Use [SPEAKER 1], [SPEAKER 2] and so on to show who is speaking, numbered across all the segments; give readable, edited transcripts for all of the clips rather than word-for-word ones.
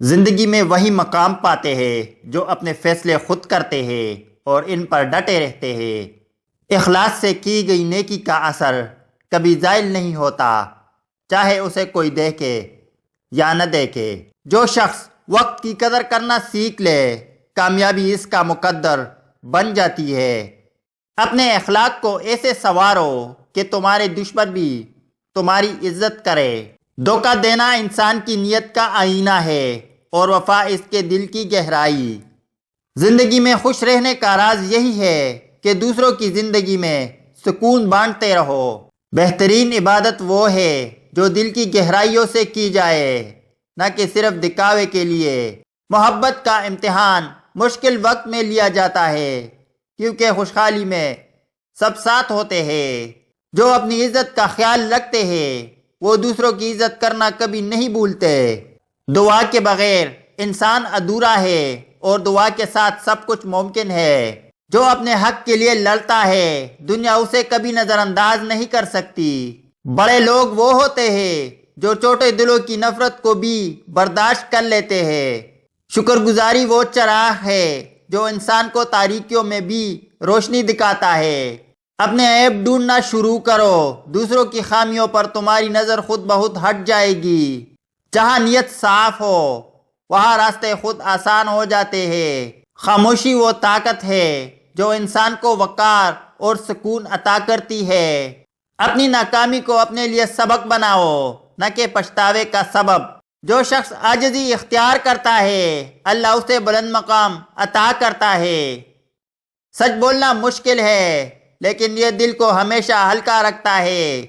[SPEAKER 1] زندگی میں وہی مقام پاتے ہیں جو اپنے فیصلے خود کرتے ہیں اور ان پر ڈٹے رہتے ہیں۔ اخلاص سے کی گئی نیکی کا اثر کبھی زائل نہیں ہوتا، چاہے اسے کوئی دیکھے یا نہ دیکھے۔ جو شخص وقت کی قدر کرنا سیکھ لے، کامیابی اس کا مقدر بن جاتی ہے۔ اپنے اخلاق کو ایسے سنوارو کہ تمہارے دشمن بھی تمہاری عزت کرے۔ دھوکہ دینا انسان کی نیت کا آئینہ ہے اور وفا اس کے دل کی گہرائی۔ زندگی میں خوش رہنے کا راز یہی ہے کہ دوسروں کی زندگی میں سکون بانٹتے رہو۔ بہترین عبادت وہ ہے جو دل کی گہرائیوں سے کی جائے، نہ کہ صرف دکھاوے کے لیے۔ محبت کا امتحان مشکل وقت میں لیا جاتا ہے، کیونکہ خوشحالی میں سب ساتھ ہوتے ہیں۔ جو اپنی عزت کا خیال رکھتے ہیں وہ دوسروں کی عزت کرنا کبھی نہیں بھولتے۔ دعا کے بغیر انسان ادھورا ہے اور دعا کے ساتھ سب کچھ ممکن ہے۔ جو اپنے حق کے لیے لڑتا ہے دنیا اسے کبھی نظر انداز نہیں کر سکتی۔ بڑے لوگ وہ ہوتے ہیں جو چھوٹے دلوں کی نفرت کو بھی برداشت کر لیتے ہیں۔ شکر گزاری وہ چراغ ہے جو انسان کو تاریکیوں میں بھی روشنی دکھاتا ہے۔ اپنے عیب ڈھونڈنا شروع کرو، دوسروں کی خامیوں پر تمہاری نظر خود بخود ہٹ جائے گی۔ جہاں نیت صاف ہو وہاں راستے خود آسان ہو جاتے ہیں۔ خاموشی وہ طاقت ہے جو انسان کو وقار اور سکون عطا کرتی ہے۔ اپنی ناکامی کو اپنے لیے سبق بناؤ، نہ کہ پچھتاوے کا سبب۔ جو شخص عاجزی اختیار کرتا ہے اللہ اسے بلند مقام عطا کرتا ہے۔ سچ بولنا مشکل ہے لیکن یہ دل کو ہمیشہ ہلکا رکھتا ہے۔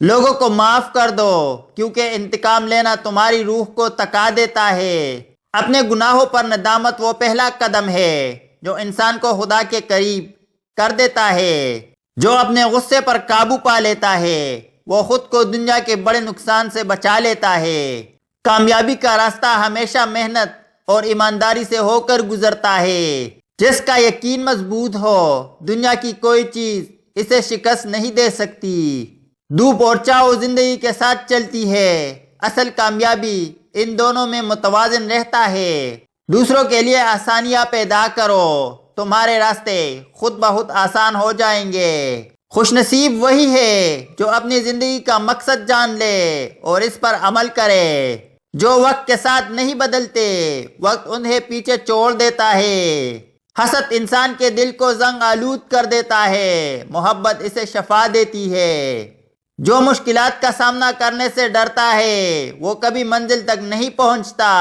[SPEAKER 1] لوگوں کو معاف کر دو کیونکہ انتقام لینا تمہاری روح کو تکا دیتا ہے۔ اپنے گناہوں پر ندامت وہ پہلا قدم ہے جو انسان کو خدا کے قریب کر دیتا ہے۔ جو اپنے غصے پر قابو پا لیتا ہے وہ خود کو دنیا کے بڑے نقصان سے بچا لیتا ہے۔ کامیابی کا راستہ ہمیشہ محنت اور ایمانداری سے ہو کر گزرتا ہے۔ جس کا یقین مضبوط ہو دنیا کی کوئی چیز اسے شکست نہیں دے سکتی۔ دھوپ اور چھاؤں زندگی کے ساتھ چلتی ہے، اصل کامیابی ان دونوں میں متوازن رہتا ہے۔ دوسروں کے لیے آسانیاں پیدا کرو، تمہارے راستے خود بخود آسان ہو جائیں گے۔ خوش نصیب وہی ہے جو اپنی زندگی کا مقصد جان لے اور اس پر عمل کرے۔ جو وقت کے ساتھ نہیں بدلتے وقت انہیں پیچھے چھوڑ دیتا ہے۔ حسد انسان کے دل کو زنگ آلود کر دیتا ہے، محبت اسے شفا دیتی ہے۔ جو مشکلات کا سامنا کرنے سے ڈرتا ہے وہ کبھی منزل تک نہیں پہنچتا۔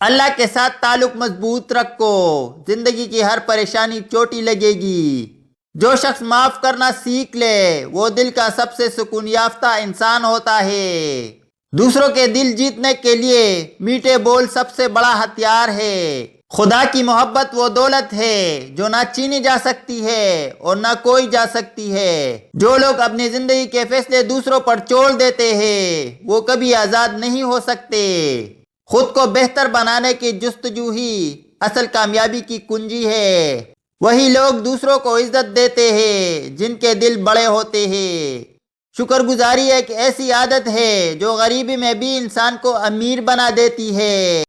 [SPEAKER 1] اللہ کے ساتھ تعلق مضبوط رکھو، زندگی کی ہر پریشانی چوٹی لگے گی۔ جو شخص معاف کرنا سیکھ لے وہ دل کا سب سے سکون یافتہ انسان ہوتا ہے۔ دوسروں کے دل جیتنے کے لیے میٹھے بول سب سے بڑا ہتھیار ہے۔ خدا کی محبت وہ دولت ہے جو نہ چینی جا سکتی ہے اور نہ کوئی جا سکتی ہے۔ جو لوگ اپنی زندگی کے فیصلے دوسروں پر چھوڑ دیتے ہیں وہ کبھی آزاد نہیں ہو سکتے۔ خود کو بہتر بنانے کی جستجو ہی اصل کامیابی کی کنجی ہے۔ وہی لوگ دوسروں کو عزت دیتے ہیں جن کے دل بڑے ہوتے ہیں۔ شکر گزاری ایک ایسی عادت ہے جو غریبی میں بھی انسان کو امیر بنا دیتی ہے۔